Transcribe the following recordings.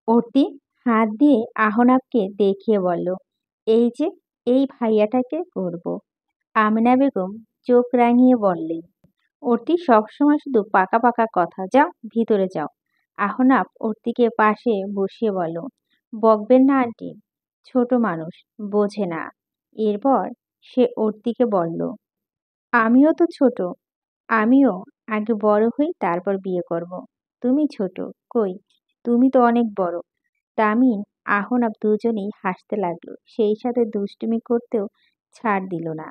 অর্তি হাত দিয়ে আহনাবকে দেখিয়ে বলল, এই যে, এই ভাইয়াটাকে করব। আমেনা বেগম চোখ রাঙিয়ে বললেন, অর্তি সবসময় শুধু পাকা পাকা কথা, যাও ভিতরে যাও। আহনাব অর্তিকে পাশে বসিয়ে বলল, বকবেন না আন্টি, ছোট মানুষ, বোঝে না। এরপর সে অর্তিকে বলল, আমিও তো ছোট, আমিও আগে বড় হই তারপর বিয়ে করব। তুমি ছোট, কই, তুমি তো অনেক বড়। তামিন, আহনাব দুজনেই হাসতে লাগলো, সেই সাথে দুষ্টুমি করতেও ছাড় দিল না।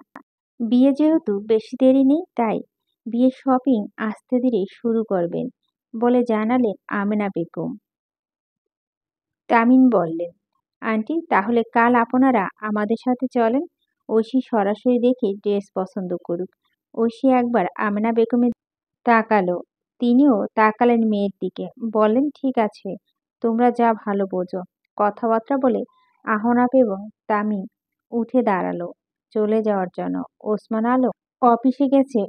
বিয়ে যেহেতু বেশি দেরি নেই, তাই বিয়ের শপিং আস্তে ধীরে শুরু করবেন বলে জানালেন আমেনা বেগম। তামিন বললেন, আন্টি তাহলে কাল আপনারা আমাদের সাথে চলেন, ঐশী সরাসরি দেখে ড্রেস পছন্দ করুক। ঐশী একবার আমেনা বেগমের তাকালো, তিনিও তাকালেন মেয়ের দিকে, বললেন, ঠিক আছে, তোমরা যা ভালো বোঝো। কথাবার্তা বলে আহনাফ এবং তামিম উঠে দাঁড়ালো চলে যাওয়ার জন্য। ওসমান আলম অফিসে গেছে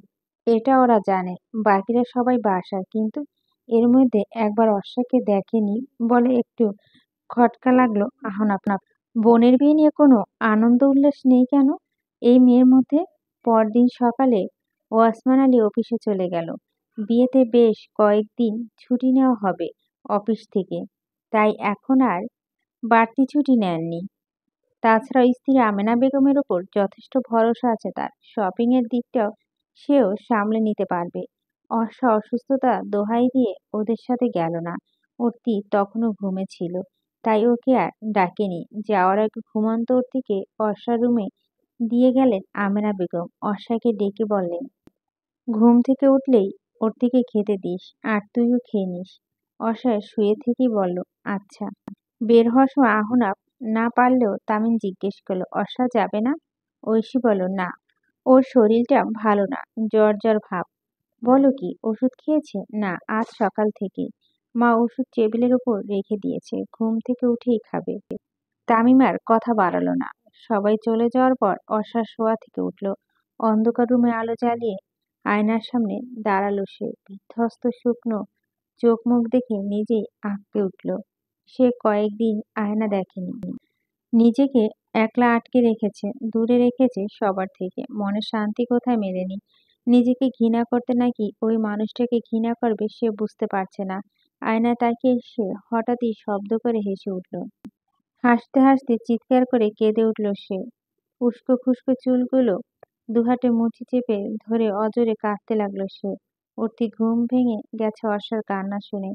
এটা ওরা জানে, বাকিরা সবাই বাসায়, কিন্তু এর মধ্যে একবার অর্ষাকে দেখেনি বলে একটু খটকা লাগলো আহনাফ। বোনের বিয়ে নিয়ে কোনো আনন্দ উল্লাস নেই কেন এই মেয়ের মধ্যে? পরদিন সকালে ওসমান আলী অফিসে চলে গেল। বিয়েতে বেশ কয়েকদিন ছুটি নেওয়া হবে অফিস থেকে, তাই এখন আর বাড়তি ছুটি নেননি। তাছাড়া স্ত্রী আমেনা বেগমের ওপর যথেষ্ট ভরসা আছে তার, শপিং এর দিকটাও সেও সামলে নিতে পারবে। অর্ষা অসুস্থতা দোহাই দিয়ে ওদের সাথে গেল না, অর্তি তখনও ঘুমেছিল, তাই ওকে আর ডাকেনি। যাওয়ার আগে ঘুমন্ত অর্তিকে অর্ষার রুমে দিয়ে গেলেন আমেনা বেগম। অর্ষাকে ডেকে বললেন, ঘুম থেকে উঠলেই অর্তিকে খেতে দিস, আর তুইও খেয়ে নিস। অর্ষা শুয়ে থেকেই বলল, আচ্ছা। বের হওয়ার সময় আহনাফ না পারলেও তামিম জিজ্ঞেস করলো, অর্ষা যাবে না? ঐশী বলল, না, ওর শরীরটা ভালো না, জ্বর জ্বর ভাব। বলো কি, ওষুধ খেয়েছে? না, আজ সকাল থেকেই মা ওষুধ টেবিলের উপর রেখে দিয়েছে, ঘুম থেকে উঠেই খাবে। তামিম আর কথা বাড়ালো না। সবাই চলে যাওয়ার পর অর্ষা শোয়া থেকে উঠল, অন্ধকার রুমে আলো জ্বালিয়ে আয়নার সামনে দাঁড়ালো সে। বিধ্বস্ত শুকনো চোখ মুখ দেখে নিজেই আঁতকে উঠল। সে কয়েকদিন আয়না দেখেনি, নিজেকে একলা আটকে রেখেছে, দূরে রেখেছে সবার থেকে। মনে শান্তি কোথায় মেলেনি। নিজেকে ঘৃণা করতে নাকি ওই মানুষটাকে ঘৃণা করবে সে বুঝতে পারছে না। আয়নায় তাকিয়ে সে হঠাৎই শব্দ করে হেসে উঠল। হাসতে হাসতে চিৎকার করে কেঁদে উঠল সে। উস্কো খুস্কো চুলগুলো দুহাতে মুঠি চেপে ধরে অজোরে কাঁদতে লাগলো সে। অর্তি ঘুম ভেঙে গেছে অর্ষার কান্না শুনে।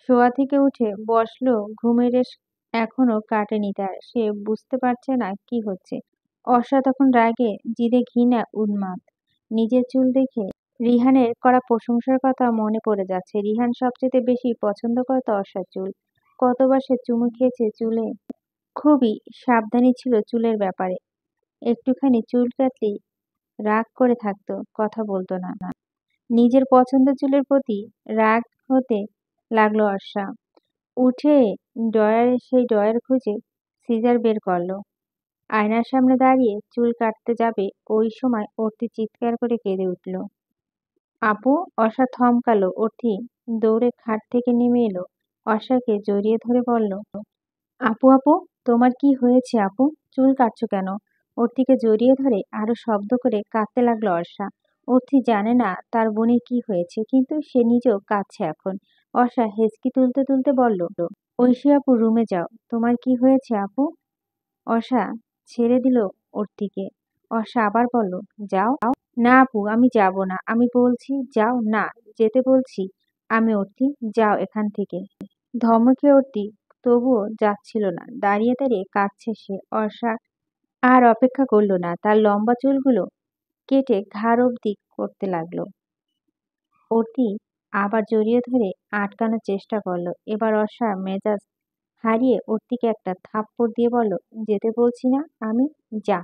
শোয়া থেকে উঠে বসলো, ঘুমের রেশ এখনো কাটেনি তার। সে বুঝতে পারছে না কি হচ্ছে। অর্ষা তখন রাগে জিদে ঘৃণা উন্মাদ। নিজের চুল দেখে রিহানের করা প্রশংসার কথা মনে পড়ে যাচ্ছে। রিহান সবচেয়ে বেশি পছন্দ করত অর্ষার চুল। কতবার সে চুমু খেয়েছে চুলে। খুবই সাবধানী ছিল চুলের ব্যাপারে, একটুখানি চুল কাটলেই রাগ করে থাকতো, কথা বলতো না। নিজের পছন্দের চুলের প্রতি রাগ হতে লাগলো অর্ষা। উঠে সেই ড্রয়ার খুঁজে সিজার বের করলো। আয়নার সামনে দাঁড়িয়ে চুল কাটতে যাবে ওই সময় অর্তি চিৎকার করে কেঁদে উঠল। আপু! অর্ষা থমকালো। অর্তি দৌড়ে খাট থেকে নেমে এলো, অর্ষাকে জড়িয়ে ধরে বলল, আপু আপু, তোমার কি হয়েছে আপু? চুল কাটছো কেন? অর্তিকে জড়িয়ে ধরে আরো শব্দ করে কাঁদতে লাগলো অর্ষা। অর্তি জানে না তার বোনের কি হয়েছে, কিন্তু সে নিজেও কাঁদছে এখন। অর্ষা হেঁচকি তুলতে তুলতে বলল, ঐশী আপু, রুমে যাও, তোমার কি হয়েছে আপু? অর্ষা ছেড়ে দিল অর্তিকে। অর্ষা আবার বলল, যাও। না আপু, আমি যাব না, আমি বলছি যাও না, যেতে বলছি আমি। অর্তি, যাও এখান থেকে। ধমকে অর্তি তবুও যাচ্ছিল না, দাঁড়িয়ে দাঁড়িয়ে কাঁদছে সে। অর্ষা আর অপেক্ষা করলো না, তার লম্বা চুলগুলো কেটে ঘাড় অবধি করতে লাগলো। অর্তি আবার জড়িয়ে ধরে আটকানোর চেষ্টা করলো। এবার অর্ষা মেজাজ হারিয়ে অর্তিকে একটা থাপ্পড় দিয়ে বলল, যেতে বলছি না আমি, যা,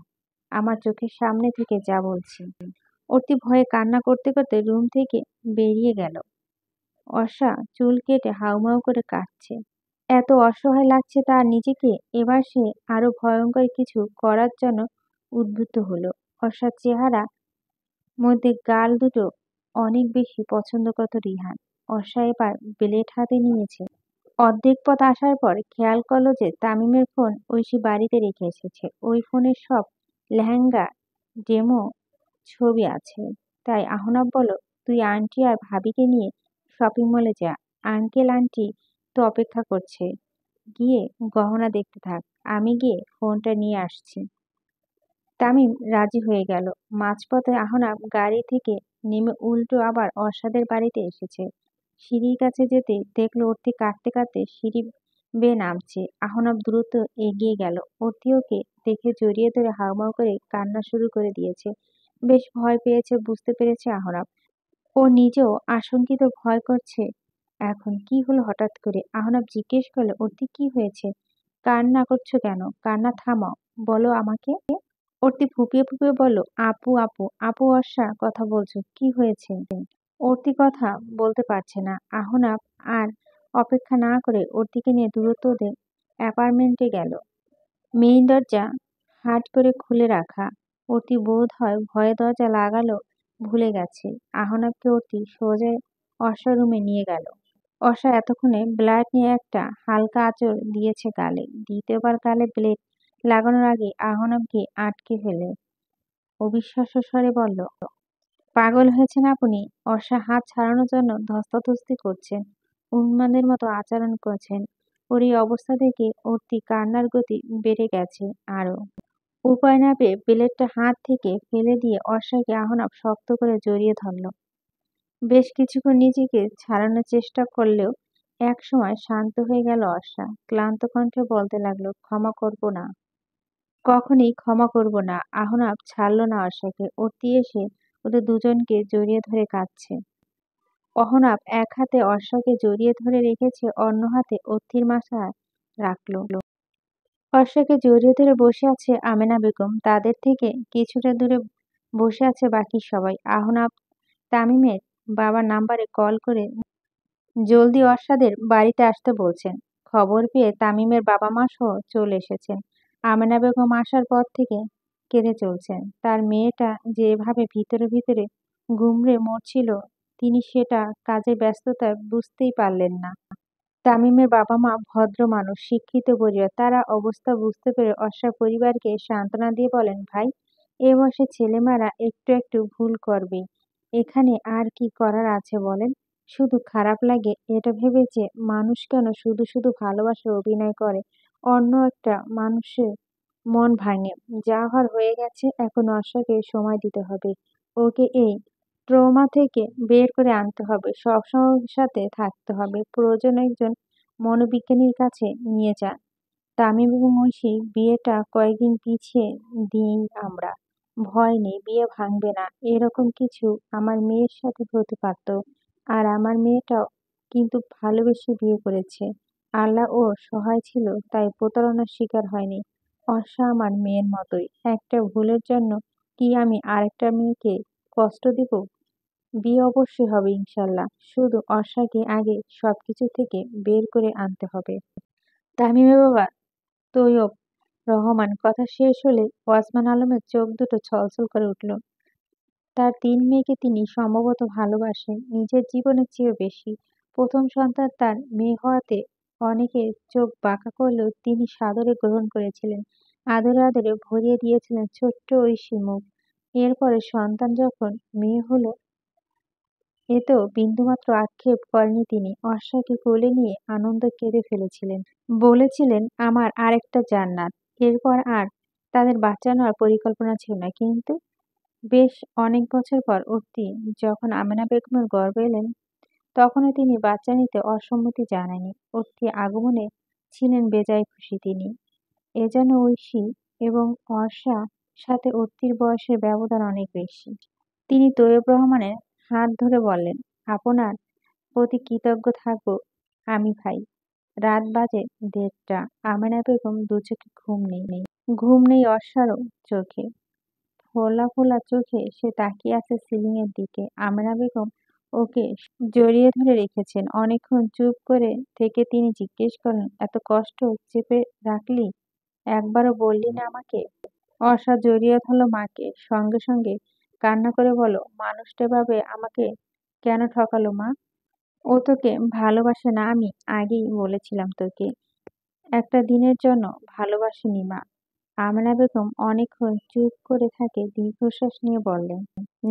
আমার চোখের সামনে থেকে যা বলছি। অর্তি ভয়ে কান্না করতে করতে রুম থেকে বেরিয়ে গেল। অর্ষা চুল কেটে হাউমাউ করে কাটছে। এত অসহায় লাগছে তার নিজেকে। এবার সে আরো ভয়ঙ্কর কিছু করার জন্য উদ্বুদ্ধ হলো। অর্ষার চেহারা মধ্যে গাল দুটো অনেক বেশি পছন্দ করত রিহান। অর্ষা এবার ব্লেড হাতে নিয়েছে। অর্ধেক পথ আসার পর খেয়াল করলো যে তামিমের ফোন ঐশী বাড়িতে রেখে এসেছে। ওই ফোনের সব লেহেঙ্গা ডেমো ছবি আছে। তাই আহনাব বলল, তুই আন্টি আর ভাবিকে নিয়ে শপিং মলে যা। আঙ্কেল আন্টি তো অপেক্ষা করছে। গিয়ে গহনা দেখতে থাক, আমি গিয়ে ফোনটা নিয়ে আসছি। তামিম রাজি হয়ে গেল। মাঝপথে আহনাব গাড়ি থেকে নেমে উল্টো আবার অর্ষাদের বাড়িতে এসেছে। সিঁড়ির কাছে যেতে দেখলো অর্তি কাঁদতে কাঁদতে সিঁড়ি বেয়ে নামছে। আহনাব দ্রুত এগিয়ে গেল। অর্তি ওকে দেখে জড়িয়ে ধরে হাউমাউ করে কান্না শুরু করে দিয়েছে। বেশ ভয় পেয়েছে বুঝতে পেরেছে আহনাব। ও নিজেও আশঙ্কিত ভয় করছে। এখন কি হলো হঠাৎ করে? আহনাব জিজ্ঞেস করলো, অর্তি কি হয়েছে? কান্না করছো কেন? কান্না থামাও, বলো আমাকে। অর্তি ফুঁপিয়ে ফুঁপিয়ে বলল, আপু আপু আপু অর্ষা কথা বলছো, কি হয়েছে? অর্তি কথা বলতে পারছে না। আহনাব আর অপেক্ষা না করে অর্তিকে নিয়ে দ্রুত ওদের অ্যাপার্টমেন্টে গেল। মেইন দরজা হাট করে খুলে রাখা। অর্তি বোধ হয় ভয়ে দরজা লাগালো ভুলে গেছে। আহনাবকে অর্তি সোজা অর্ষা রুমে নিয়ে গেল। অর্ষা এতক্ষণে ব্লাড নিয়ে একটা হালকা আঁচড় দিয়েছে গালে। দ্বিতীয়বার গালে ব্লেড লাগানোর আগে আহনাবকে আটকে ফেলে অবিশ্বাস্য স্বরে বলল, পাগল হয়েছেন আপনি? অর্ষা হাত ছাড়ানোর জন্য ধস্তাধস্তি করছেন, উন্মাদের মতো আচরণ করছেন। ওর এই অবস্থা দেখে অর্তি কান্নার গতি বেড়ে গেছে আরো। উপায় না পেয়ে ব্লেডটা হাত থেকে ফেলে দিয়ে অর্ষাকে আহনাব শক্ত করে জড়িয়ে ধরল। বেশ কিছুক্ষণ নিজেকে ছাড়ানোর চেষ্টা করলেও একসময় শান্ত হয়ে গেল অর্ষা। ক্লান্ত কণ্ঠে বলতে লাগলো, ক্ষমা করব না, কখনই ক্ষমা করব না। আহনাব ছাড়ল না অর্ষাকে। অর্তি এসে ওদের দুজনকে জড়িয়ে ধরে কাঁদছে। অহনাব এক হাতে অর্ষাকে জড়িয়ে ধরে রেখেছে, অন্য হাতে অর্থির মাথায় রাখলো। অর্ষাকে জড়িয়ে ধরে বসে আছে আমেনা বেগম। তাদের থেকে কিছুটা দূরে বসে আছে বাকি সবাই। আহনাব তামিমের বাবার নাম্বারে কল করে জলদি অর্ষাদের বাড়িতে আসতে বলছেন। খবর পেয়ে তামিমের বাবা মা সহ চলে এসেছেন। আমেনা বেগম আসার পর থেকে কেঁদে চলছেন। তার মেয়েটা যে এভাবে ভিতরে ভিতরে গুমড়ে মরছিল, তিনি সেটা কাজের ব্যস্ততায় বুঝতেই পারলেন না। তামিমের বাবা মা ভদ্র মানুষ, শিক্ষিত পরিবার। তারা অবস্থা বুঝতে পেরে অর্ষার পরিবারকে সান্ত্বনা দিয়ে বলেন, ভাই, এ বয়সে ছেলেমেয়েরা একটু একটু ভুল করবেই। এখানে আর কি করার আছে বলেন? শুধু খারাপ লাগে এটা ভেবে যে মানুষ কেন শুধু শুধু ভালোবাসার অভিনয় করে, অন্য একটা মানুষের মন ভাঙে। যা হওয়ার হয়ে গেছে, এখন অর্ষাকে সময় দিতে হবে। ওকে এই ট্রমা থেকে বের করে আনতে হবে। সবসময় ওর সাথে থাকতে হবে। প্রয়োজনে একজন মনোবিজ্ঞানীর কাছে নিয়ে যান। তামিম এবং ঐশীর বিয়েটা কয়েকদিন পিছিয়ে দিই আমরা। ভয় নেই, বিয়ে ভাঙবে না। এরকম কিছু আমার মেয়ের সাথে হতে পারত। আর আমার মেয়েটাও কিন্তু ভালোবেসে বিয়ে করেছে। আল্লাহ ওর সহায় ছিল, তাই প্রতারণার শিকার হয়নি। অর্ষা আমার মেয়ের মতোই। একটা ভুলের জন্য কি আমি আরেকটা মেয়েকে কষ্ট দিব? বিয়ে অবশ্যই হবে ইনশাল্লাহ। শুধু অর্ষাকে আগে সবকিছু থেকে বের করে আনতে হবে। তামিমের বাবা তৈয়ব রহমান কথা শেষ হলে ওসমান আলমের চোখ দুটো ছলছল করে উঠল। তার তিন মেয়েকে তিনি সম্ভবত ভালোবাসেন নিজের জীবনের চেয়েও বেশি। প্রথম সন্তান তার মেয়ে হওয়াতে অনেকে চোখ বাঁকা করলেও তিনি সাদরে গ্রহণ করেছিলেন। আদরে আদরে ভরিয়ে দিয়েছিলেন ছোট্ট ঐশী মুখ। এরপরে সন্তান যখন মেয়ে হলো, এতেও বিন্দুমাত্র আক্ষেপ করেননি তিনি। অর্ষাকে কোলে নিয়ে আনন্দ কেঁদে ফেলেছিলেন। বলেছিলেন, আমার আরেকটা জান্নাত। এরপর আর তাদের বাচ্চা নেওয়ার পরিকল্পনা ছিল না। কিন্তু বেশ অনেক বছর পর অর্তি যখন আমেনা বেগমের গর্ভে এলেন, তখনও তিনি বাচ্চা নিতে অসম্মতি জানায়নি। অর্তি আগমনে ছিলেন বেজায় খুশি তিনি। এ যেন ঐশী এবং অর্ষা সাথে অর্তির বয়সের ব্যবধান অনেক বেশি। তিনি তৈয়ব রহমানের হাত ধরে বললেন, আপনার প্রতি কৃতজ্ঞ থাকবো আমি ভাই। রাত বাজে 1:30। আমেনা বেগম দুচোখে ঘুম নেই। ঘুম নেই অর্ষারও চোখে। ফোলা ফোলা চোখে সে তাকিয়ে আছে সিলিং এর দিকে। আমেনা বেগম ওকে জড়িয়ে ধরে রেখেছেন। অনেকক্ষণ চুপ করে থেকে তিনি জিজ্ঞেস করলেন, এত কষ্ট চেপে রাখলি, একবারও বললি না আমাকে? অর্ষা জড়িয়ে ধরল মাকে, সঙ্গে সঙ্গে কান্না করে বলল, মানুষটা ভাবে আমাকে কেন ঠকালো মা? ও তোকে ভালোবাসে না, আমি আগেই বলেছিলাম তোকে। একটা দিনের জন্য ভালোবাসিনি মা। আমেনা বেগম অনেকক্ষণ চুপ করে থাকে, দীর্ঘশ্বাস নিয়ে বললেন,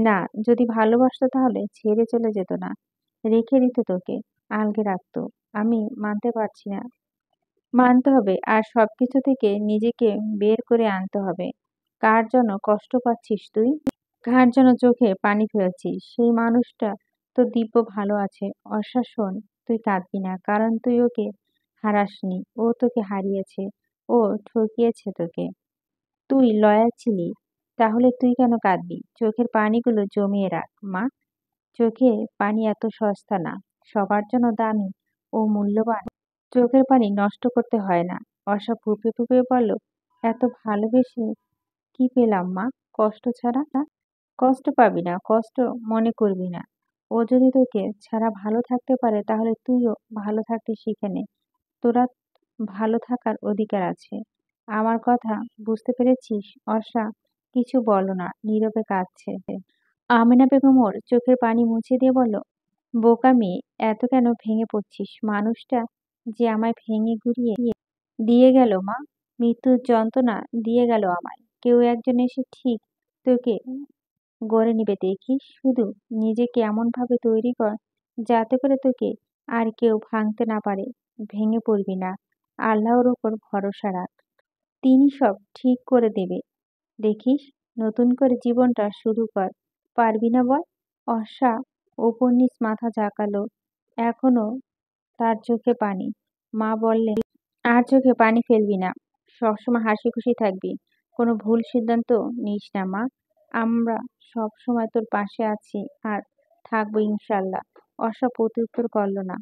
না, যদি ভালোবাসতো তাহলে ছেড়ে চলে যেত না, রেখে দিত তোকে, আলগে রাখতো। আমি মানতে পারছি না। মানতে হবে, আর সবকিছু থেকে নিজেকে বের করে আনতে হবে। কার জন্য কষ্ট পাচ্ছিস তুই? কার জন্য চোখে পানি ফেলছিস? সেই মানুষটা তো দিব্য ভালো আছে। অর্ষা শোন, তুই কাঁদবি না, কারণ তুই ওকে হারাসনি, ও তোকে হারিয়েছে, ও ঠকিয়েছে তোকে। তুই লয়াল ছিলি, তাহলে তুই কেন কাঁদবি? চোখের পানিগুলো জমিয়ে রাখ মা। চোখে পানি এত সস্তা না, সবার জন্য দামি ও মূল্যবান। চোখের পানি নষ্ট করতে হয় না। অর্ষা ফুঁপে ফুঁপে বলল, এত ভালোবেসে কি পেলাম মা, কষ্ট ছাড়া? কষ্ট পাবি না, কষ্ট মনে করবি না। ও যদি তোকে ছাড়া ভালো থাকতে পারে, তাহলে তুইও ভালো থাকতে শিখে নে। তোরা ভালো থাকার অধিকার আছে। আমার কথা বুঝতে পেরেছিস? অর্ষা কিছু বলল না, নীরবে কাঁদছে। আমেনা বেগম ওর চোখের পানি মুছে দিয়ে বলল, বোকা মেয়ে, এত কেন ভেঙে পড়ছিস? মানুষটা যে আমায় ভেঙে গুঁড়িয়ে দিয়ে গেল মা, মৃত্যুর যন্ত্রণা দিয়ে গেল আমায়। কেউ একজন এসে ঠিক তোকে গড়ে নিবে, দেখিস। শুধু নিজেকে এমন ভাবে তৈরি কর যাতে করে তোকে আর কেউ ভাঙতে না পারে। ভেঙে পড়বি না, আল্লাহর ওপর ভরসা রাখ, তিনি সব ঠিক করে দেবে। দেখিস, নতুন করে জীবনটা শুরু কর। পারবি না বল? অর্ষা ওপর নিচ মাথা ঝাঁকালো, এখনো তার চোখে পানি। মা বললেন, আর চোখে পানি ফেলবি না, সবসময় হাসি খুশি থাকবি, কোনো ভুল সিদ্ধান্ত নিস না মা। আমরা সব সময় তোর পাশে আছি আর থাকবো ইনশাল্লাহ। অর্ষা প্রত্যুত্তর করল না,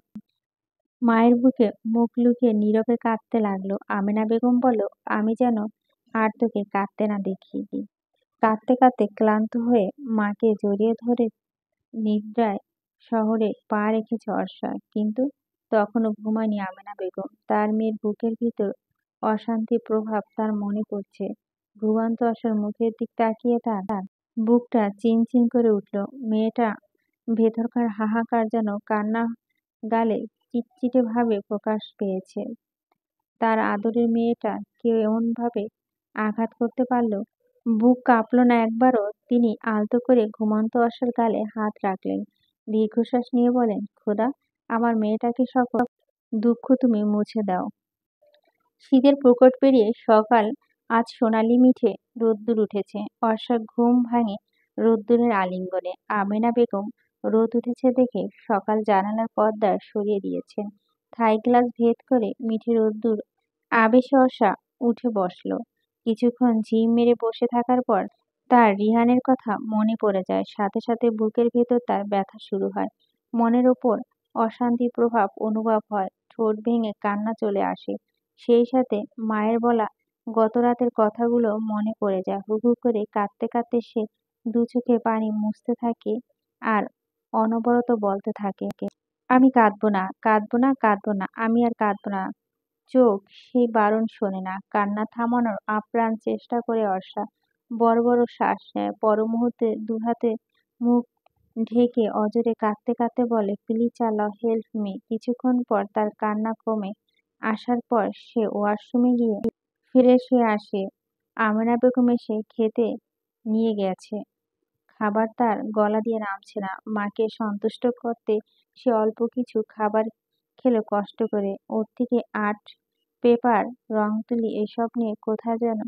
মায়ের বুকে মুখ লুকিয়ে নীরবে কাঁদতে লাগলো। আমেনা বেগম বলল, আমি যেন আর তোকে কাঁদতে না দেখি। কাঁদতে কাঁদতে ক্লান্ত হয়ে মাকে জড়িয়ে ধরে নিদ্রায় শহরে পা রেখেছে অর্ষা, কিন্তু তখনও ঘুমায়নি আমেনা বেগম। তার মেয়ের বুকের ভিতর অশান্তির প্রভাব তার মনে পড়ছে। ঘুমন্ত অর্ষার মুখের দিক তাকিয়ে তার বুকটা চিনচিন করে উঠল। মেয়েটা ভেতরকার হাহাকার যেন কান্না গালে চিটচিটে ভাবে প্রকাশ পেয়েছে। তার আদরের মেয়েটা কেউ এমন ভাবে আঘাত করতে পারল? বুক কাঁপল না একবারও। তিনি আলতো করে ঘুমন্ত অর্ষার গালে হাত রাখলেন, দীর্ঘশ্বাস নিয়ে বলেন, খোদা, আমার মেয়েটাকে সকল দুঃখ তুমি মুছে দাও। শীতের প্রকট পেরিয়ে সকাল। আজ সোনালি মিঠে রোদ্দুর উঠেছে। অর্ষার ঘুম ভাঙে রোদ্দুরের আলিঙ্গনে। আমেনা বেগম রোদ উঠেছে দেখে সকাল জানালার পর্দা সরিয়ে দিয়েছেন। থাই গ্লাস ভেদ করে মিঠে রোদ্দুর আবেশে অর্ষা উঠে বসল। কিছুক্ষণ ঝিম মেরে বসে থাকার পর তার রিহানের কথা মনে পড়ে যায়। সাথে সাথে বুকের ভেতর তার ব্যথা শুরু হয়। মনের ওপর অশান্তির প্রভাব অনুভব হয়। ঠোঁট ভেঙে কান্না চলে আসে। সেই সাথে মায়ের বলা গতরাতের কথাগুলো মনে পড়ে যায়। হু হু করে কাঁদতে কাঁদতে সে দু চোখে পানি মুছতে থাকে আর অনবরত বলতে থাকে, আমি কাঁদবো না, কাঁদবো না, কাঁদবো না, আমি আর কাঁদবো না। চোখ সেই বারণ শোনে না। কান্না থামানোর আপ্রাণ চেষ্টা করে অর্ষা বড় বড় শ্বাস নেয়। পর মুহূর্তে দুহাতে মুখ ঢেকে অজরে কাঁদতে কাঁদতে বলে, প্লিজ আল্লাহ, হেল্প মি। কিছুক্ষণ পর তার কান্না কমে আসার পর সে ওয়াশরুমে গিয়ে ফ্রেশ হয়ে আসে। আমেনা বেগম এসে খেতে নিয়ে গেছে। খাবার তার গলা দিয়ে নামছে না। মাকে সন্তুষ্ট করতে সে অল্প কিছু খাবার খেলো কষ্ট করে। ওর থেকে আর্ট, পেপার, রং তুলি এসব নিয়ে কোথায় যেন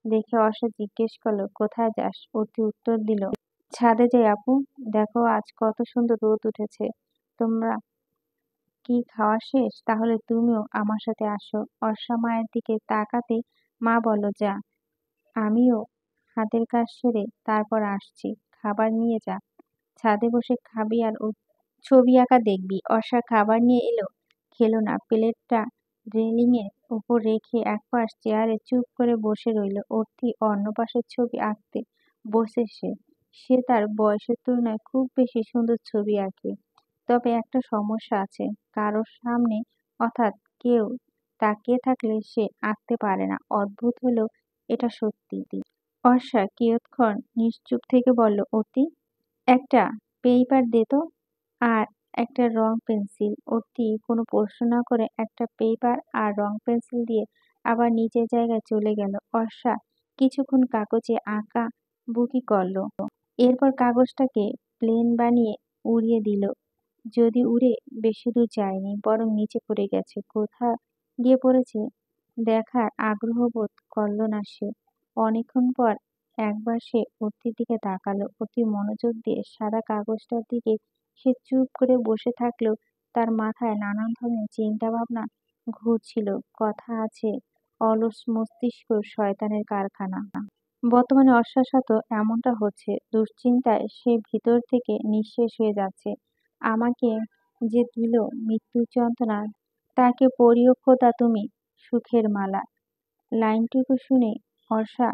দেখে অর্ষা জিজ্ঞেস করলো, কোথায় যাস? অতি উত্তর দিল, ছাদে যাই আপু, দেখো আজ কত সুন্দর রোদ উঠেছে। তোমরা কি খাওয়া শেষ? তাহলে তুমিও আমার সাথে আসো। অর্ষা মায়ের দিকে তাকাতে মা বলল, যা, আমিও হাতের কাজ সেরে তারপর আসছি। খাবার নিয়ে যা, ছাদে বসে খাবি আর ছবি আঁকা দেখবি। অর্ষা খাবার নিয়ে এলো, খেলো না। প্লেটটা রেলিং এর উপর রেখে একপাশ চেয়ারে চুপ করে বসে রইল। অর্থি অন্য পাশের ছবি আঁকতে বসে সে। সে তার বয়সের তুলনায় খুব বেশি সুন্দর ছবি আঁকে। তবে একটা সমস্যা আছে, কারোর সামনে অর্থাৎ কেউ তাকিয়ে থাকলে সে আঁকতে পারে না। অদ্ভুত হলেও এটা সত্যি। অর্ষা কিয়ৎক্ষণ নিশ্চুপ থেকে বলল, অতি, একটা পেইপার দে তো। আর একটা রং পেন্সিল। অতি কোনো প্রশ্ন না করে একটা পেপার আর রং পেন্সিল দিয়ে আবার নিজের জায়গায় চলে গেল। অর্ষা কিছুক্ষণ কাগজে আঁকা বুকি করল। এরপর কাগজটাকে প্লেন বানিয়ে উড়িয়ে দিল। যদি উড়ে বেশি দূর যায়নি, বরং নিচে পড়ে গেছে। কোথা গিয়ে পড়েছে দেখার আগ্রহ বোধ করল না সে। অনেকক্ষণ পর একবার সে অতির দিকে তাকালো। অতি মনোযোগ দিয়ে সাদা কাগজটার দিকে সে চুপ করে বসে থাকলেও তার মাথায় নানান ধরনের চিন্তা ভাবনা ঘুরছিল। কথা আছে, অলস মস্তিষ্ক শয়তানের কারখানা। বর্তমানে অর্ষার সাথে এমনটা হচ্ছে। দুশ্চিন্তায় সে ভিতর থেকে নিঃশেষ হয়ে যাচ্ছে। আমাকে যে দিল মৃত্যুর যন্ত্রণা, তাকে পড়িও খোদা তুমি সুখের মালা। লাইনটুকু শুনে অর্ষা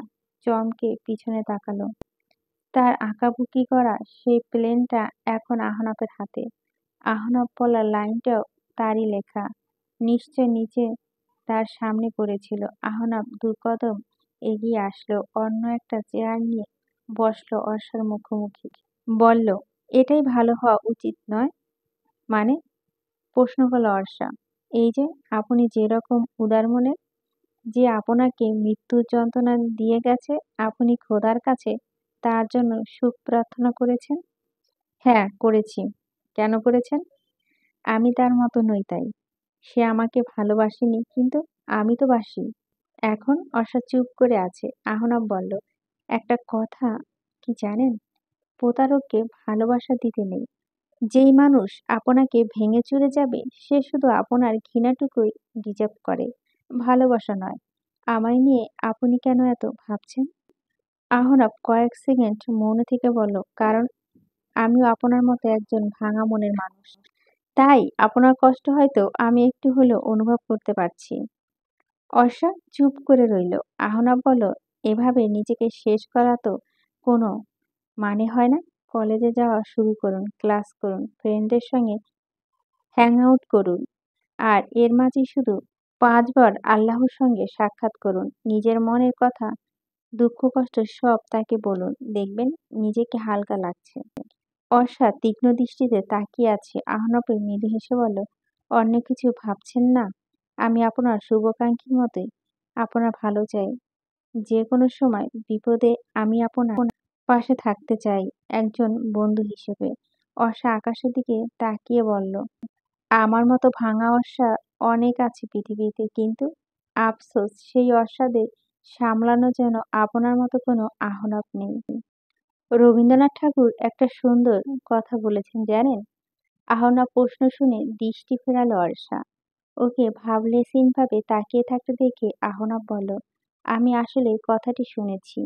চমকে পিছনে তাকালো। তার আঁকাবুকি করা সেই প্লেনটা এখন আহনাফের হাতে। আহনাফ বলা লাইনটাও তারই লেখা। নিশ্চয় নিচে তার সামনে পড়েছিল। আহনাফ দু কদম এগিয়ে আসলো, অন্য একটা চেয়ার নিয়ে বসলো অর্ষার মুখোমুখি। বলল, এটাই ভালো হওয়া উচিত নয়? মানে? প্রশ্ন করল অর্ষা। এই যে আপনি যেরকম উদার মনের, যে আপনাকে মৃত্যুর যন্ত্রণা দিয়ে গেছে, আপনি খোদার কাছে তার জন্য সুখ প্রার্থনা করেছেন। হ্যাঁ, করেছি। কেন করেছেন? আমি তার মতো নই তাই। সে আমাকে ভালোবাসেনি, কিন্তু আমি তো বাসি। এখন অর্ষা চুপ করে আছে। আহনাফ বলল, একটা কথা কি জানেন? প্রতারককে ভালোবাসা দিতে নেই। যেই মানুষ আপনাকে ভেঙে চুরে যাবে, সে শুধু আপনার ঘৃণাটুকুই ডিজার্ভ করে, ভালোবাসা নয়। আমায় নিয়ে আপনি কেন এত ভাবছেন? আহনাফ কয়েক সেকেন্ড মৌন থেকে বলল, কারণ আমিও আপনার মতো একজন ভাঙা মনের মানুষ। তাই আপনার কষ্ট হয়তো আমি একটু হলেও অনুভব করতে পারছি। অর্ষা চুপ করে রইল। আহনাফ বলল, এভাবে নিজেকে শেষ করা তো কোনো মানে হয় না। কলেজে যাওয়া শুরু করুন, ক্লাস করুন, ফ্রেন্ডদের সঙ্গে হ্যাং আউট করুন। আর এর মাঝে শুধু ৫ বার আল্লাহর সঙ্গে সাক্ষাৎ করুন। নিজের মনের কথা, দুঃখ কষ্ট সব তাকে বলুন। দেখবেন নিজেকে হালকা লাগছে। অর্ষা তীক্ষ্ণ দৃষ্টিতে তাকিয়ে আছে। আহনাফের মৃদু হেসে বলল, অন্য কিছু ভাবছেন না? আমি আপনার শুভাকাঙ্ক্ষীর মতোই আপনার ভালো চাই। যে কোনো সময় বিপদে আমি আপনার পাশে থাকতে চাই, একজন বন্ধু হিসেবে। অর্ষা আকাশের দিকে তাকিয়ে বলল, আমার মতো ভাঙা অর্ষা অনেক আছে পৃথিবীতে, কিন্তু আফসোস সেই অর্ষাদের সামলানো যেন আপনার মতো কোনো আহনাফ নেই। রবীন্দ্রনাথ ঠাকুর একটা সুন্দর কথা বলেছেন জানেন? আহনাফ প্রশ্ন শুনে দৃষ্টি ফেরালো অর্ষা। ওকে ভাবলেশীনভাবে তাকিয়ে থাকতে দেখে আহনাফ বলল, আমি আসলে কথাটি শুনেছি,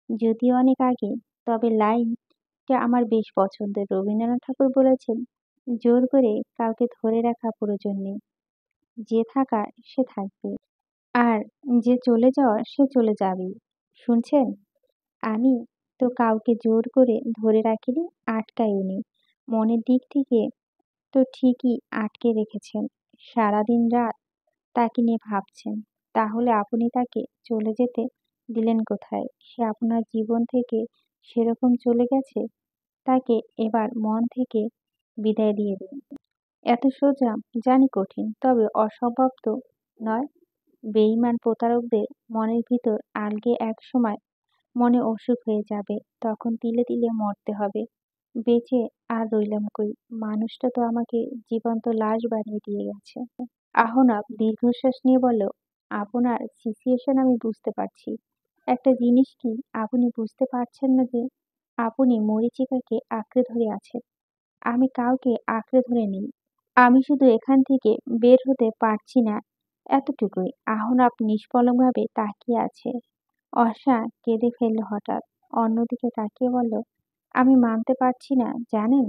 যদিও অনেক আগে। তবে লাইনটা আমার বেশ পছন্দের। রবীন্দ্রনাথ ঠাকুর বলেছেন, জোর করে কাউকে ধরে রাখা প্রয়োজন নেই। যে থাকার সে থাকবে, আর যে চলে যাওয়ার সে চলে যাবেই। শুনছেন? আমি তো কাউকে জোর করে ধরে রাখিনি, আটকাইওনি। মনের দিক থেকে তো ঠিকই আটকে রেখেছেন। সারাদিন রাত তাকে নিয়ে ভাবছেন। তাহলে আপনি তাকে চলে যেতে দিলেন কোথায়? সে আপনার জীবন থেকে সেরকম চলে গেছে, তাকে এবার মন থেকে বিদায় দিয়ে দিন। এত সোজা, জানি কঠিন, তবে অসম্ভব তো নয়। বেঈমান প্রতারকদের মনের ভিতর আলগে এক সময় মনে অসুখ হয়ে যাবে, তখন তিলে তিলে মরতে হবে। বেঁচে আর রইলাম কই? মানুষটা তো আমাকে জীবন্ত লাশ বানিয়ে দিয়ে গেছে। আহনাফ দীর্ঘশ্বাস নিয়ে বলল, আপনার সিচুয়েশন আমি বুঝতে পারছি। একটা জিনিস কি আপনি বুঝতে পারছেন না, যে আপনি মরীচিকাকে আঁকড়ে ধরে আছেন। আমি কাউকে আঁকড়ে ধরে নেই। আমি শুধু এখান থেকে বের হতে পারছি না, এতটুকুই। আহনাফ নিষ্পলকভাবে তাকিয়ে আছে। অর্ষা কেঁদে ফেলল হঠাৎ। অন্যদিকে তাকিয়ে বলল, আমি মানতে পারছি না জানেন,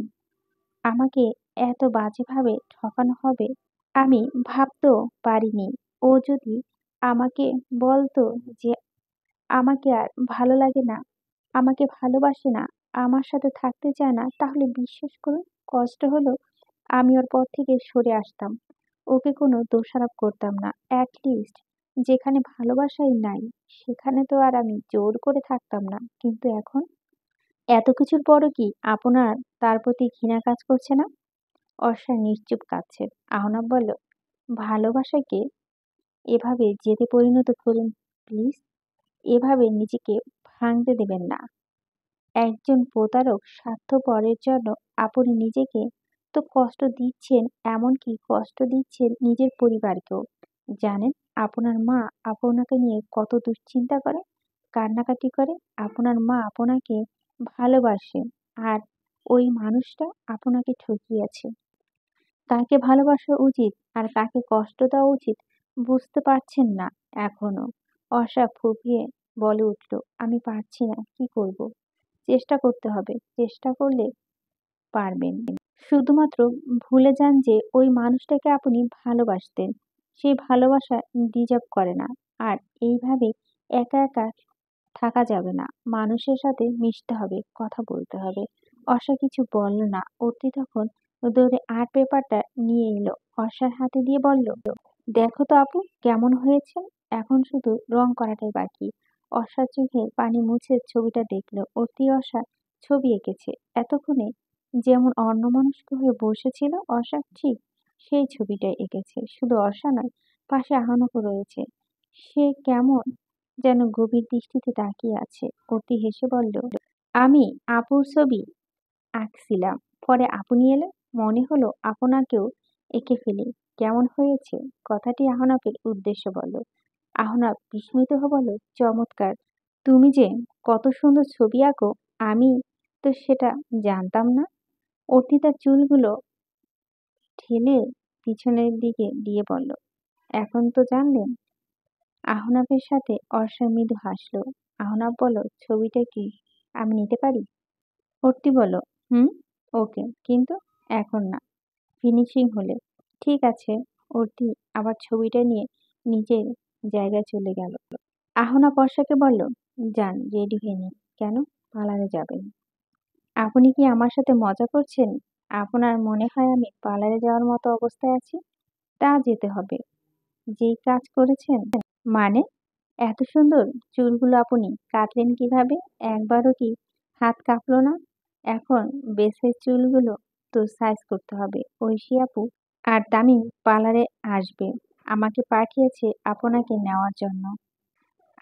আমাকে এত বাজেভাবে ঠকানো হবে আমি ভাবতেও পারিনি। ও যদি আমাকে বলতো যে আমাকে আর ভালো লাগে না, আমাকে ভালোবাসে না, আমার সাথে থাকতে চায় না, তাহলে বিশ্বাস করুন, কষ্ট হলো আমি ওর পর থেকে সরে আসতাম। ওকে কোনো দোষারোপ করতাম না। লিস্ট যেখানে ভালোবাসাই নাই, সেখানে তো আর আমি জোর করে থাকতাম না। কিন্তু এখন এত কিছুর পরও কি আপনার তার প্রতি ঘৃণা কাজ করছে না? অর্ষা নিশ্চুপ কাঁদছে। আহনাব বলল, ভালোবাসাকে এভাবে জেদে পরিণত করুন প্লিজ। এভাবে নিজেকে ভাঙতে দেবেন না। একজন প্রতারক স্বার্থপরের জন্য আপনি নিজেকে তো কষ্ট দিচ্ছেন, এমনকি কষ্ট দিচ্ছেন নিজের পরিবারকেও। জানেন আপনার মা আপনাকে নিয়ে কত দুশ্চিন্তা করে, কান্নাকাটি করে। আপনার মা আপনাকে ভালোবাসে, আর ওই মানুষটা আপনাকে ঠকিয়েছে। কাকে ভালোবাসা উচিত আর কাকে কষ্ট দেওয়া উচিত বুঝতে পারছেন না এখনো। অর্ষা ফুঁপিয়ে বলে উঠল, আমি পারছি না, কি করব? চেষ্টা করতে হবে, চেষ্টা করলে পারবেন। শুধুমাত্র ভুলে যান যে ওই মানুষটাকে আপনি ভালোবাসতেন। সেই ভালোবাসা ডিজার্ভ করে না। আর এইভাবে একা একা থাকা যাবে না। মানুষের সাথে মিশতে হবে, কথা বলতে হবে। অর্ষা কিছু বলল না। অতি তখন দৌড়ে আর্ট পেপারটা নিয়ে এলো, অর্ষার হাতে দিয়ে বলল, দেখো তো আপু কেমন হয়েছে। এখন শুধু রং করাটাই বাকি। অর্ষার চোখে পানি মুছে ছবিটা দেখলো। অতি অর্ষা ছবি এঁকেছে। এতক্ষণে যেমন অন্যমনস্ক হয়ে বসেছিল অর্ষা, ঠিক সেই ছবিটাই এঁকেছে। শুধু অর্ষা নয়, পাশে আহানকও রয়েছে। সে কেমন যেন গভীর দৃষ্টিতে তাকিয়ে আছে। অতি হেসে বলল, আমি আপুর ছবি আঁকছিলাম, পরে আপনি এলেন, মনে হলো আপনাকেও এঁকে ফেলি। কেমন হয়েছে? কথাটি আহনাফের উদ্দেশ্যে বলল। আহনাফ বিস্মিত হয়ে বলল, চমৎকার। তুমি যে কত সুন্দর ছবি আঁকো, আমি তো সেটা জানতাম না। অতি তার চুলগুলো ঠেলে পিছনের দিকে দিয়ে বলল, এখন তো জানলেন। আহনাফের সাথে অর্ষা মৃদু হাসলো। আহনাফ বলল, ছবিটা কি আমি নিতে পারি? অর্তি বলল, হুম, ওকে, কিন্তু এখন না, ফিনিশিং হলে। ঠিক আছে। অর্তি আবার ছবিটা নিয়ে নিজের জায়গায় চলে গেল। আহনাফ বর্ষাকে বলল, যান, রেডি হয়ে নিন। কেন? পার্লারে যাবেন? আপনি কি আমার সাথে মজা করছেন? আপনার মনে হয় আমি পার্লারে যাওয়ার মতো অবস্থায় আছি? তা যেতে হবে। যেই কাজ করেছেন। মানে? এত সুন্দর চুলগুলো আপনি কাটলেন কিভাবে? একবারও কি হাত কাঁপলো না? এখন বেসের চুলগুলো তো সাইজ করতে হবে। ঐশী আপু আর তামিম পার্লারে আসবে। আমাকে পাঠিয়েছে আপনাকে নেওয়ার জন্য।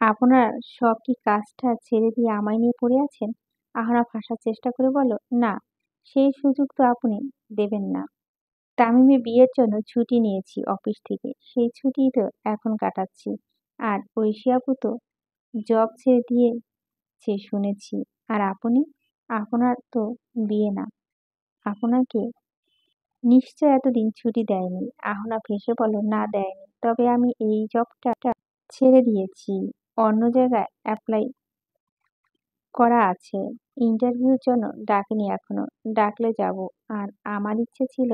আপনার সব কি কাজটা ছেড়ে দিয়ে আমায় নিয়ে পড়ে আছেন? আহনাফ হাসার চেষ্টা করে বলল, না, সেই সুযোগ তো আপনি দেবেন না। তামিমের বিয়ের জন্য ছুটি নিয়েছি অফিস থেকে, সেই ছুটিই তো এখন কাটাচ্ছি। আর ঐশী আপু তো জব ছেড়ে দিয়েছে শুনেছি। আর আপনি? আপনার তো বিয়ে না। আপনাকে নিশ্চয় এতদিন ছুটি দেয়নি। আহনাফ হেসে বলল, না দেয়নি, তবে আমি এই জবটা ছেড়ে দিয়েছি। অন্য জায়গায় অ্যাপ্লাই করা আছে। ইন্টারভিউর জন্য ডাকেনি এখনো। ডাকলে যাব। আর আমার ইচ্ছে ছিল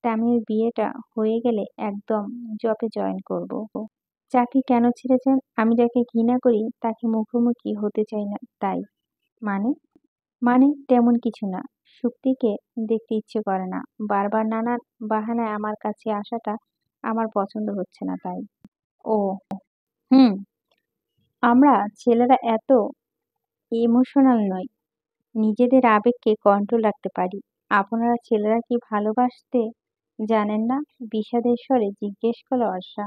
তামিমের বিয়েটা হয়ে গেলে একদম জবে জয়েন করব। চাকরি কেন ছেড়েছেন? আমি যাকে ঘৃণা করি তাকে মুখোমুখি হতে চাই না, তাই। মানে? মানে তেমন কিছু না। শুক্তিকে দেখতে ইচ্ছে করে না। বারবার নানান বাহানায় আমার কাছে আসাটা আমার পছন্দ হচ্ছে না, তাই। ও, হুম। আমরা ছেলেরা এত ইমোশনাল নই। নিজেদের আবেগকে কন্ট্রোল রাখতে পারি। আপনারা ছেলেরা কি ভালোবাসতে জানেন না? বিষাদের স্বরে জিজ্ঞেস করল অর্ষা।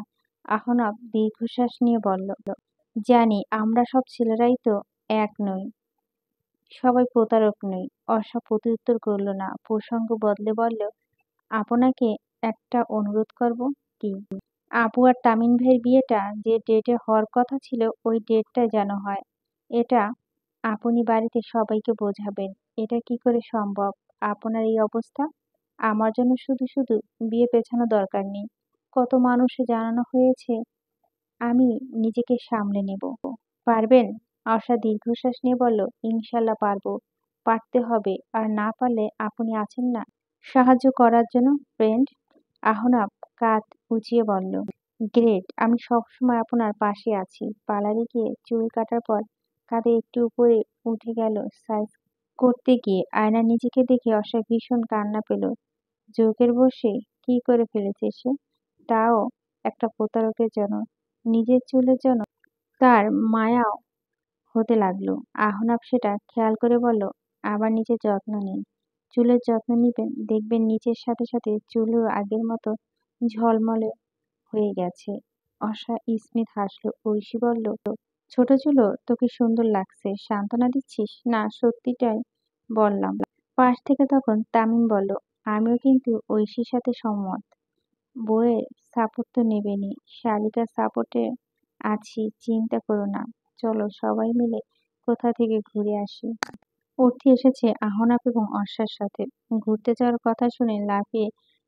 আহনাফ দীর্ঘশ্বাস নিয়ে বলল, জানি, আমরা সব ছেলেরাই তো এক নই, সবাই প্রতারক নই। অর্ষা প্রত্যুত্তর করল না। প্রসঙ্গ বদলে বলল, আপনাকে একটা অনুরোধ করব। কি? আপু আর তামিম ভাইয়ের বিয়েটা যে ডেটে হওয়ার কথা ছিল ওই ডেটটা যেন হয়। এটা আপনি বাড়িতে সবাইকে বোঝাবেন। এটা কি করে সম্ভব? আপনার এই অবস্থা। আমার জন্য শুধু শুধু বিয়ে পেছানো দরকার নেই। কত মানুষে জানানো হয়েছে, আমি নিজেকে সামলে নেব। পারবেন? আশা দীর্ঘশ্বাস নিয়ে বলল, ইনশাল্লাহ পারবো। পারতে হবে। আর না পারলে আপনি আছেন না সাহায্য করার জন্য, ফ্রেন্ড। আহনাফ কাঁধ উঁচিয়ে বলল, গ্রেট, আমি সবসময় আপনার পাশে আছি। পার্লারে গিয়ে চুল কাটার পর কাঁধে একটু উপরে উঠে গেল সাইজ করতে গিয়ে। আয়নায় নিজেকে দেখে অসা ভীষণ কান্না পেল। চোখের বসে কি করে ফেলেছে সে, তাও একটা প্রতারকের জন্য। নিজের চুলের জন্য তার মায়াও হতে লাগলো। আহনাফ সেটা খেয়াল করে বলল, আবার নিজের যত্ন নিন। চুলের যত্ন নিবেন, দেখবেন নিচের সাথে সাথে চুলও আগের মতো ঝলমলে হয়ে গেছে। অর্ষা স্মিত হাসলো। ঐশী বলল, ছোট চুলও তোকে সুন্দর লাগছে। সান্ত্বনা দিচ্ছিস? না, সত্যিটাই বললাম। পাশ থেকে তখন তামিম বলল, আমিও কিন্তু ঐশীর সাথে সম্মত। বউয়ের সাপোর্ট তো নেবেনই। শালিকার সাপোর্টে আছি, চিন্তা করো না। চলো সবাই মিলে কোথা থেকে ঘুরে আসি। অর্থি এসেছে আহনাফ এবং অর্ষার সাথে। ঘুরতে যাওয়ার কথা শুনে লাফিয়ে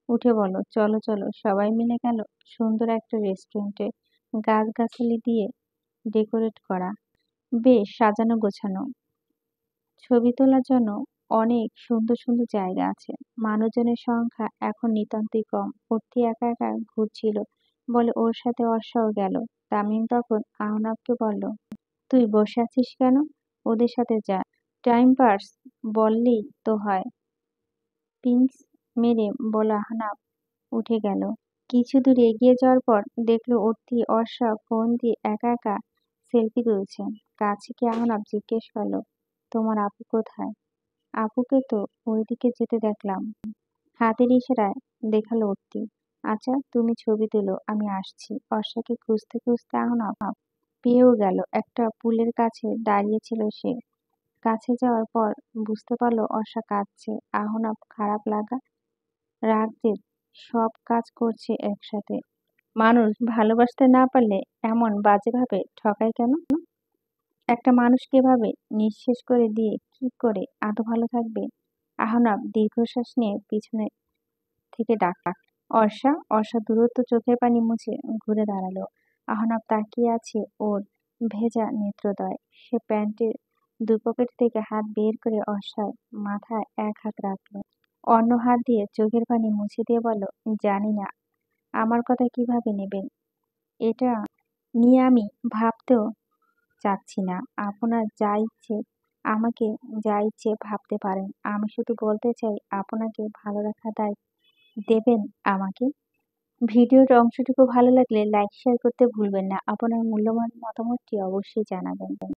উঠে বলল, চলো চলো। সবাই মিলে গেল সুন্দর একটা রেস্টুরেন্টে। গাছগাছালি দিয়ে ডেকোরেট করা, বেশ সাজানো গোছানো। ছবি তোলার জন্য অনেক সুন্দর সুন্দর জায়গা আছে। মানুষজনের সংখ্যা এখন নিতান্তই কম। অর্থি একা একা ঘুরছিল বলে ওর সাথে অর্ষাও গেল। তামিম তখন আহনাফকে বলল, তুই বসে আছিস কেন? ওদের সাথে যা, টাইম পাস বললেই তো হয়। পিঞ্চ মেরে বলা আহনাফ উঠে গেল। কিছু দূর এগিয়ে যাওয়ার পর দেখলো অর্থি অর্ষা ফোন দিয়ে একা একা সেলফি তুলছেন। কাছে গিয়ে আহনাফ জিজ্ঞেস করলো, তোমার আপু কোথায়? আপুকে তো ওইদিকে যেতে দেখলাম। হাতের ইশারায় দেখালো অর্থি। আচ্ছা তুমি ছবি তুলো, আমি আসছি। অর্ষাকে খুঁজতে খুঁজতে আহনাফ পেয়েও গেল। একটা পুলের কাছে দাঁড়িয়েছিল সে। কাছে যাওয়ার পর বুঝতে পারলো অর্ষা কাঁদছে। আহনাফ খারাপ লাগা, রাগ, জেদ সব কাজ করছে একসাথে। মানুষ ভালোবাসতে না পারলে এমন বাজেভাবে ঠকায় কেন? একটা মানুষকে এভাবে নিঃশেষ করে দিয়ে কি করে আদৌ ভালো থাকবে? আহনাফ দীর্ঘশ্বাস নিয়ে পিছনে থেকে ডাক, অর্ষা। অর্ষা দূরত্ব চোখের পানি মুছে ঘুরে দাঁড়ালো। আহনাফ তাকিয়ে আছে ওর ভেজা নেত্রদয়। সে প্যান্টের দুই পকেট থেকে হাত বের করে অর্ষার মাথায় এক হাত রাখলো, অন্য হাত দিয়ে চোখের পানি মুছে দিয়ে বলল, জানি না আমার কথা কিভাবে নেবেন। এটা নিয়ে আমি ভাবতেও চাচ্ছি না। আপনার যা ইচ্ছে আমাকে যা ইচ্ছে ভাবতে পারেন। আমি শুধু বলতে চাই আপনাকে ভালো রাখার দায়িত্ব দেবেন আমাকে। ভিডিওর অংশটুকু ভালো লাগলে লাইক শেয়ার করতে ভুলবেন না। আপনার মূল্যবান মতামতটি অবশ্যই জানাবেন।